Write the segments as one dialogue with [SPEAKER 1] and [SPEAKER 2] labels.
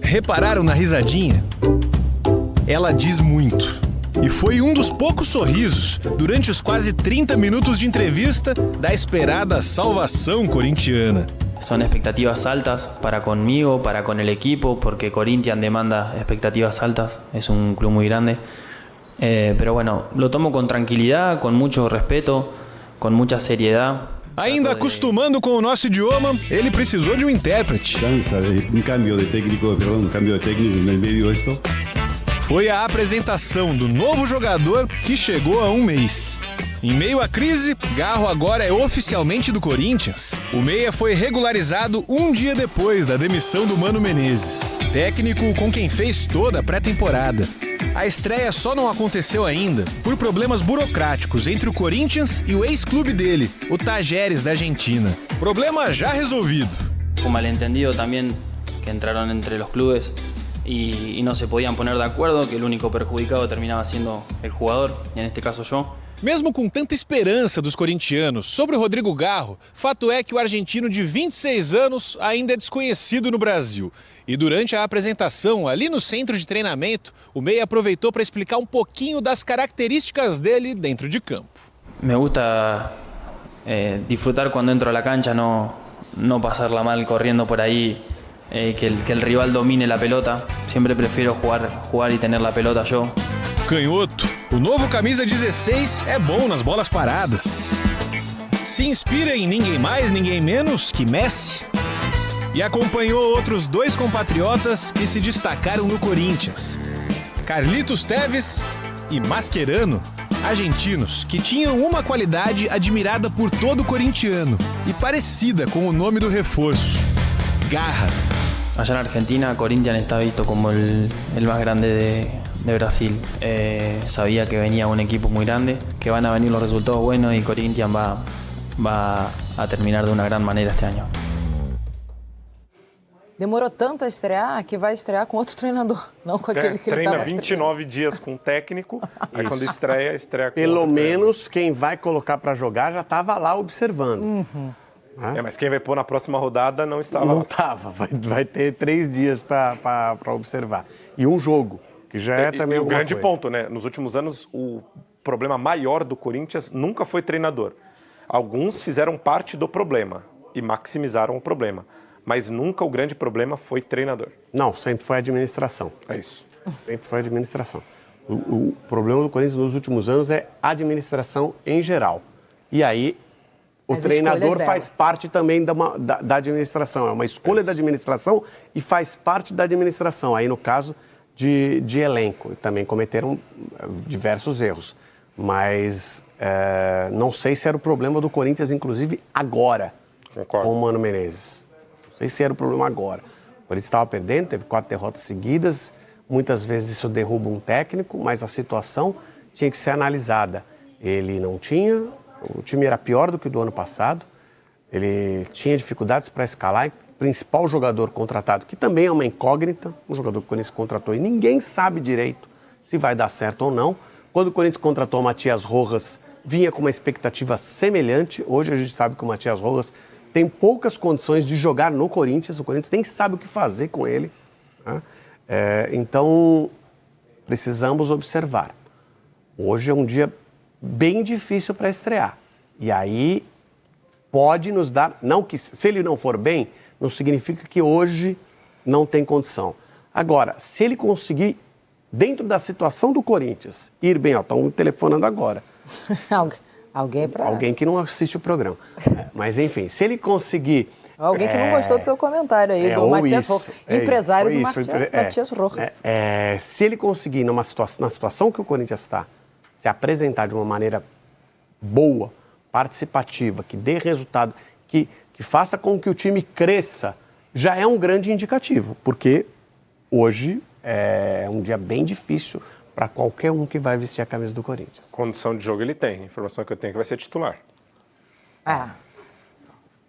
[SPEAKER 1] Repararam na risadinha? Ela diz muito. E foi um dos poucos sorrisos, durante os quase 30 minutos de entrevista, da esperada salvação corintiana.
[SPEAKER 2] Son expectativas altas para conmigo, para con el equipo, porque Corinthians demanda expectativas altas, es un club muy grande. Pero bueno, lo tomo con tranquilidad, con mucho respeto, con mucha seriedad.
[SPEAKER 1] Ainda acostumando com o nosso idioma, ele precisou de um intérprete.
[SPEAKER 3] Un cambio de técnico en el medio de esto.
[SPEAKER 1] Foi a apresentação do novo jogador que chegou há um mês. Em meio à crise, Garro agora é oficialmente do Corinthians. O meia foi regularizado um dia depois da demissão do Mano Menezes, técnico com quem fez toda a pré-temporada. A estreia só não aconteceu ainda por problemas burocráticos entre o Corinthians e o ex-clube dele, o Tajeres da Argentina. Problema já resolvido.
[SPEAKER 2] Un malentendido también que entraron entre los clubes y no se podían poner de acuerdo, que el único perjudicado terminaba siendo el jugador, y en este caso yo.
[SPEAKER 1] Mesmo com tanta esperança dos corintianos sobre o Rodrigo Garro, fato é que o argentino de 26 anos ainda é desconhecido no Brasil. E durante a apresentação, ali no centro de treinamento, o meia aproveitou para explicar um pouquinho das características dele dentro de campo.
[SPEAKER 2] Me gusta disfrutar cuando entro a la cancha, no pasarla mal corriendo por ahí, que el rival domine la pelota. Siempre prefiero jugar y tener la pelota yo.
[SPEAKER 1] Canhoto, o novo camisa 16 é bom nas bolas paradas. Se inspira em ninguém mais, ninguém menos que Messi. E acompanhou outros dois compatriotas que se destacaram no Corinthians. Carlitos Tevez e Mascherano, argentinos que tinham uma qualidade admirada por todo corintiano e parecida com o nome do reforço: garra.
[SPEAKER 2] Allá en Argentina, Corinthians está visto como el más grande de Brasil. Sabía que venía un equipo muy grande, que van a venir los resultados buenos y Corinthians va a terminar de una gran manera este año.
[SPEAKER 4] Demorou tanto a estrear que vai estrear com outro treinador, não com aquele que ele estava.
[SPEAKER 5] Treina 29 dias com o técnico, aí quando estreia com
[SPEAKER 6] Pelo
[SPEAKER 5] outro
[SPEAKER 6] menos quem vai colocar para jogar já estava lá observando.
[SPEAKER 4] Uhum.
[SPEAKER 5] Mas quem vai pôr na próxima rodada não estava
[SPEAKER 6] Não
[SPEAKER 5] lá.
[SPEAKER 6] estava, vai ter 3 dias para observar. E um jogo, que já é também
[SPEAKER 5] o
[SPEAKER 6] alguma
[SPEAKER 5] grande
[SPEAKER 6] coisa.
[SPEAKER 5] ponto, né? Nos últimos anos, o problema maior do Corinthians nunca foi treinador. Alguns fizeram parte do problema e maximizaram o problema. Mas nunca o grande problema foi treinador.
[SPEAKER 6] Não, sempre foi a administração.
[SPEAKER 5] É isso.
[SPEAKER 6] Sempre foi a administração. O problema do Corinthians nos últimos anos é a administração em geral. E aí, o
[SPEAKER 4] As
[SPEAKER 6] treinador
[SPEAKER 4] escolhas
[SPEAKER 6] faz
[SPEAKER 4] dela.
[SPEAKER 6] parte também da administração. É uma escolha da administração e faz parte da administração. Aí, no caso de elenco, também cometeram diversos erros. Mas não sei se era o problema do Corinthians, inclusive, agora,
[SPEAKER 5] Concordo.
[SPEAKER 6] com o Mano Menezes. Não sei se era o problema agora. O Corinthians estava perdendo, teve 4 derrotas seguidas. Muitas vezes isso derruba um técnico, mas a situação tinha que ser analisada. Ele não tinha, o time era pior do que o do ano passado. Ele tinha dificuldades para escalar. O principal jogador contratado, que também é uma incógnita, um jogador que o Corinthians contratou e ninguém sabe direito se vai dar certo ou não. Quando o Corinthians contratou o Matias Rojas, vinha com uma expectativa semelhante. Hoje a gente sabe que o Matias Rojas tem poucas condições de jogar no Corinthians. O Corinthians nem sabe o que fazer com ele. Né? Então, precisamos observar. Hoje é um dia bem difícil para estrear. E aí, pode nos dar... Não que, se ele não for bem, não significa que hoje não tem condição. Agora, se ele conseguir, dentro da situação do Corinthians, ir bem... Estão telefonando agora. Alguém que não assiste o programa. Mas, enfim, se ele conseguir...
[SPEAKER 4] Alguém que não gostou do seu comentário aí, do Matias Rojas, empresário do Matias Rojas.
[SPEAKER 6] Se ele conseguir, na situação que o Corinthians está, se apresentar de uma maneira boa, participativa, que dê resultado, que faça com que o time cresça, já é um grande indicativo, porque hoje é um dia bem difícil para qualquer um que vai vestir a camisa do Corinthians.
[SPEAKER 5] Condição de jogo ele tem. A informação que eu tenho é que vai ser titular.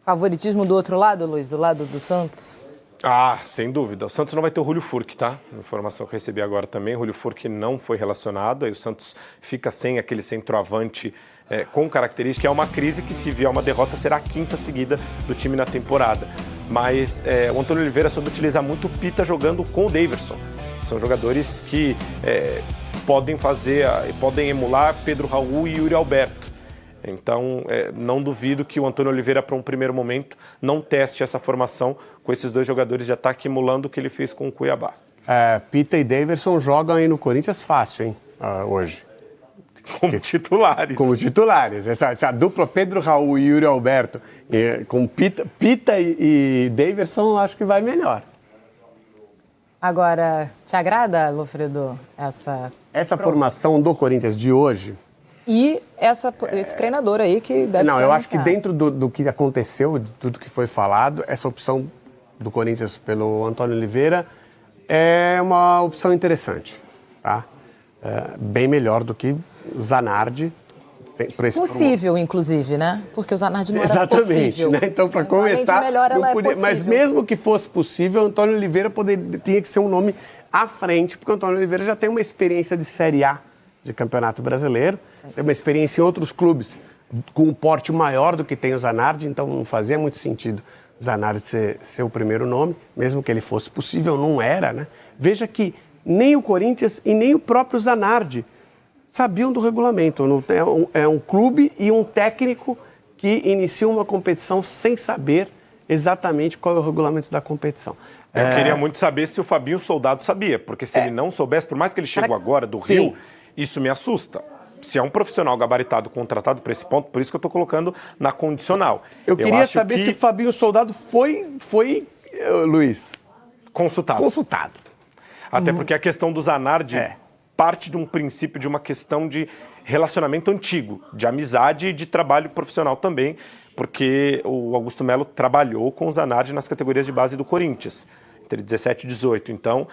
[SPEAKER 4] Favoritismo do outro lado, Luiz? Do lado do Santos?
[SPEAKER 5] Sem dúvida. O Santos não vai ter o Julio Furque, tá? Informação que eu recebi agora também. O Julio Furque não foi relacionado. Aí o Santos fica sem aquele centroavante com característica. É uma crise que, se vier uma derrota, será a 5ª seguida do time na temporada. mas o Antônio Oliveira soube utilizar muito o Pita jogando com o Daverson. São jogadores que podem emular Pedro Raul e Yuri Alberto. Então, não duvido que o Antônio Oliveira, para um primeiro momento, não teste essa formação com esses dois jogadores de ataque, emulando o que ele fez com o Cuiabá.
[SPEAKER 6] Pita e Daverson jogam aí no Corinthians fácil, hein, hoje.
[SPEAKER 5] Como titulares.
[SPEAKER 6] Como titulares. Essa dupla Pedro Raul e Yuri Alberto, com Pita e Daverson, acho que vai melhor.
[SPEAKER 4] Agora, te agrada, Lofredo,
[SPEAKER 6] essa formação do Corinthians de hoje?
[SPEAKER 4] E esse treinador aí que deve ser...
[SPEAKER 6] Não, eu acho que dentro do que aconteceu, de tudo que foi falado, essa opção do Corinthians pelo Antônio Oliveira é uma opção interessante, tá? Bem melhor do que o Zanardi.
[SPEAKER 4] Possível, inclusive, né? Porque o Zanardi não era possível.
[SPEAKER 6] Exatamente, né? Então, para começar, não podia, mas mesmo que fosse possível, o Antônio Oliveira tinha que ser um nome à frente, porque o Antônio Oliveira já tem uma experiência de Série A de Campeonato Brasileiro, tem uma experiência em outros clubes com um porte maior do que tem o Zanardi, então não fazia muito sentido o Zanardi ser o primeiro nome, mesmo que ele fosse possível, não era, né? Veja que nem o Corinthians e nem o próprio Zanardi sabiam do regulamento. É um clube e um técnico que iniciam uma competição sem saber exatamente qual é o regulamento da competição.
[SPEAKER 5] Eu queria muito saber se o Fabinho Soldado sabia, porque se ele não soubesse, por mais que ele chegou agora do Rio, isso me assusta. Se é um profissional gabaritado, contratado para esse ponto, por isso que eu estou colocando na condicional.
[SPEAKER 6] Eu queria saber se o Fabinho Soldado foi Luiz... Consultado.
[SPEAKER 5] Até porque a questão do Zanardi parte de um princípio, de uma questão de relacionamento antigo, de amizade e de trabalho profissional também, porque o Augusto Melo trabalhou com o Zanardi nas categorias de base do Corinthians, entre 17 e 18. Então,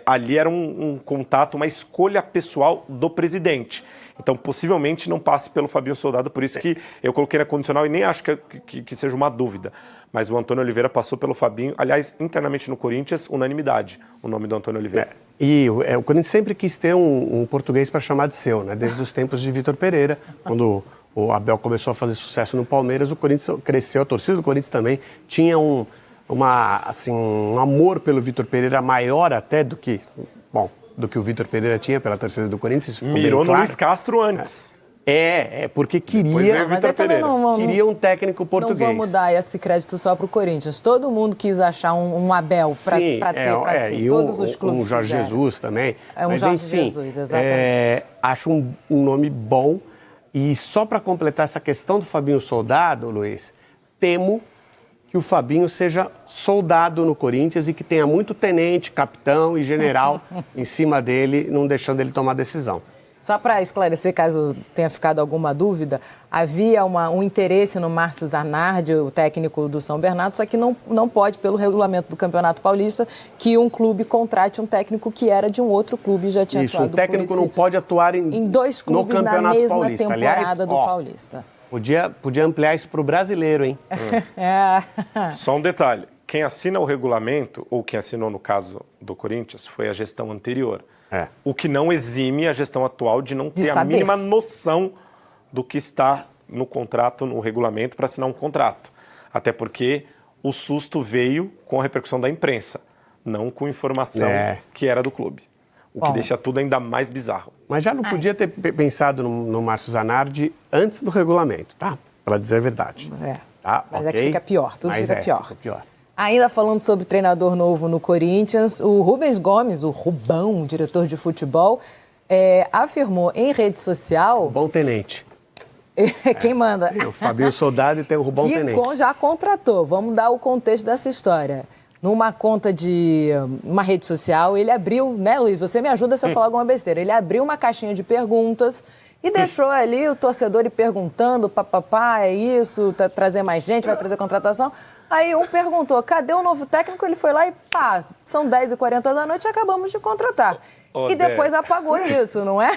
[SPEAKER 5] ali era um contato, uma escolha pessoal do presidente. Então, possivelmente não passe pelo Fabinho Soldado, por isso que eu coloquei na condicional e nem acho que seja uma dúvida. Mas o Antônio Oliveira passou pelo Fabinho, aliás, internamente no Corinthians, unanimidade, o nome do Antônio Oliveira.
[SPEAKER 6] E o Corinthians sempre quis ter um português para chamar de seu, né? Desde os tempos de Vitor Pereira, quando o Abel começou a fazer sucesso no Palmeiras, o Corinthians cresceu, a torcida do Corinthians também tinha um amor pelo Vitor Pereira maior até do que o Vitor Pereira tinha pela torcida do Corinthians. Isso
[SPEAKER 5] mirou no Luiz Castro antes.
[SPEAKER 6] Porque queria um técnico português.
[SPEAKER 4] Não vamos dar esse crédito só para o Corinthians. Todo mundo quis achar um Abel para ter para si. Todos os clubes
[SPEAKER 6] Jorge Jesus também.
[SPEAKER 4] Jesus, exatamente.
[SPEAKER 6] Acho um nome bom. E só para completar essa questão do Fabinho Soldado, Luiz, temo que o Fabinho seja soldado no Corinthians e que tenha muito tenente, capitão e general em cima dele, não deixando ele tomar decisão.
[SPEAKER 4] Só para esclarecer, caso tenha ficado alguma dúvida, havia um interesse no Márcio Zanardi, o técnico do São Bernardo, só que não pode, pelo regulamento do Campeonato Paulista, que um clube contrate um técnico que era de um outro clube e já tinha atuado
[SPEAKER 6] o técnico não pode atuar em
[SPEAKER 4] dois clubes na mesma
[SPEAKER 6] Paulista.
[SPEAKER 4] temporada do Paulista.
[SPEAKER 6] Podia ampliar isso para o brasileiro, hein?
[SPEAKER 5] Só um detalhe, quem assina o regulamento, ou quem assinou no caso do Corinthians, foi a gestão anterior. O que não exime a gestão atual de não ter a mínima noção do que está no contrato, no regulamento, para assinar um contrato. Até porque o susto veio com a repercussão da imprensa, não com informação que era do clube. O que deixa tudo ainda mais bizarro.
[SPEAKER 6] Mas já não podia ter pensado no Márcio Zanardi antes do regulamento, tá? Para dizer a verdade. Tá?
[SPEAKER 4] Mas é que fica pior, fica pior. Ainda falando sobre treinador novo no Corinthians, o Rubens Gomes, o Rubão, diretor de futebol, afirmou em rede social...
[SPEAKER 6] Bom tenente.
[SPEAKER 4] Quem manda?
[SPEAKER 6] O Fabinho Soldado e tem o Rubão Tenente.
[SPEAKER 4] Que já contratou. Vamos dar o contexto dessa história. Numa conta de uma rede social, ele abriu, né, Luiz? Você me ajuda se eu falar alguma besteira. Ele abriu uma caixinha de perguntas e deixou ali o torcedor ir perguntando, é isso, trazer mais gente, vai trazer contratação. Aí um perguntou, cadê o novo técnico? Ele foi lá e são 10h40 da noite e acabamos de contratar. E depois apagou isso, não é?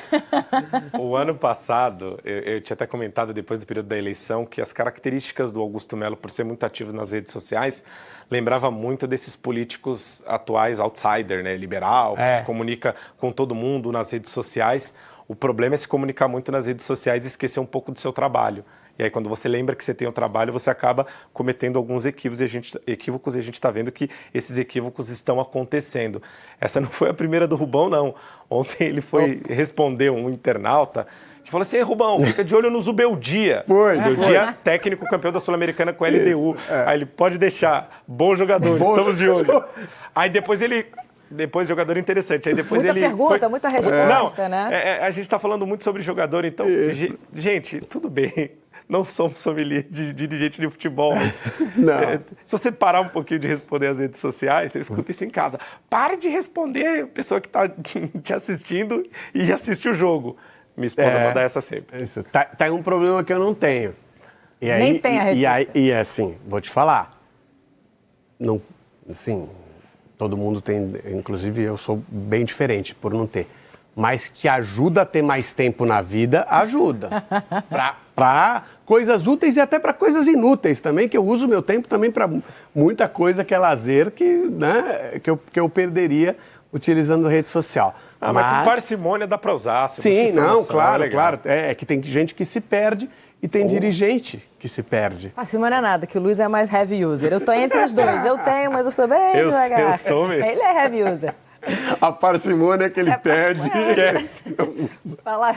[SPEAKER 5] O ano passado, eu tinha até comentado depois do período da eleição que as características do Augusto Melo, por ser muito ativo nas redes sociais, lembrava muito desses políticos atuais, outsider, né? Liberal, que se comunica com todo mundo nas redes sociais. O problema é se comunicar muito nas redes sociais e esquecer um pouco do seu trabalho. E aí, quando você lembra que você tem um trabalho, você acaba cometendo alguns equívocos e a gente está vendo que esses equívocos estão acontecendo. Essa não foi a primeira do Rubão, não. Ontem ele foi responder um internauta que falou assim: Rubão, fica de olho no Zubeldia. Zubeldia, técnico campeão da Sul-Americana com a LDU. Aí ele pode deixar, bom jogador, estamos de olho. Aí depois, jogador interessante. Aí depois
[SPEAKER 4] muita pergunta, muita resposta, né?
[SPEAKER 5] A gente está falando muito sobre jogador, então, gente, tudo bem. Não somos sommelier de dirigente de futebol, mas se você parar um pouquinho de responder as redes sociais, você escuta isso em casa. Para de responder a pessoa que está te assistindo e assiste o jogo. Minha esposa manda essa sempre.
[SPEAKER 6] Isso. Tá aí um problema que eu não tenho. E aí,
[SPEAKER 4] nem tem a rede social.
[SPEAKER 6] E assim, vou te falar. Não, assim, todo mundo tem, inclusive eu sou bem diferente por não ter. Mas que ajuda a ter mais tempo na vida, ajuda. Para coisas úteis e até para coisas inúteis também, que eu uso meu tempo também para muita coisa que é lazer que eu perderia utilizando a rede social.
[SPEAKER 5] Mas com parcimônia dá para usar.
[SPEAKER 6] Sim, não, claro. É que tem gente que se perde e tem dirigente que se perde.
[SPEAKER 4] Parcimônia é nada, que o Luiz é mais heavy user. Eu tô entre os dois. Eu tenho, mas eu sou bem devagar.
[SPEAKER 5] Eu sou mesmo.
[SPEAKER 4] Ele é heavy user.
[SPEAKER 6] A parcimônia que ele perde.
[SPEAKER 5] Esquece.
[SPEAKER 4] Falar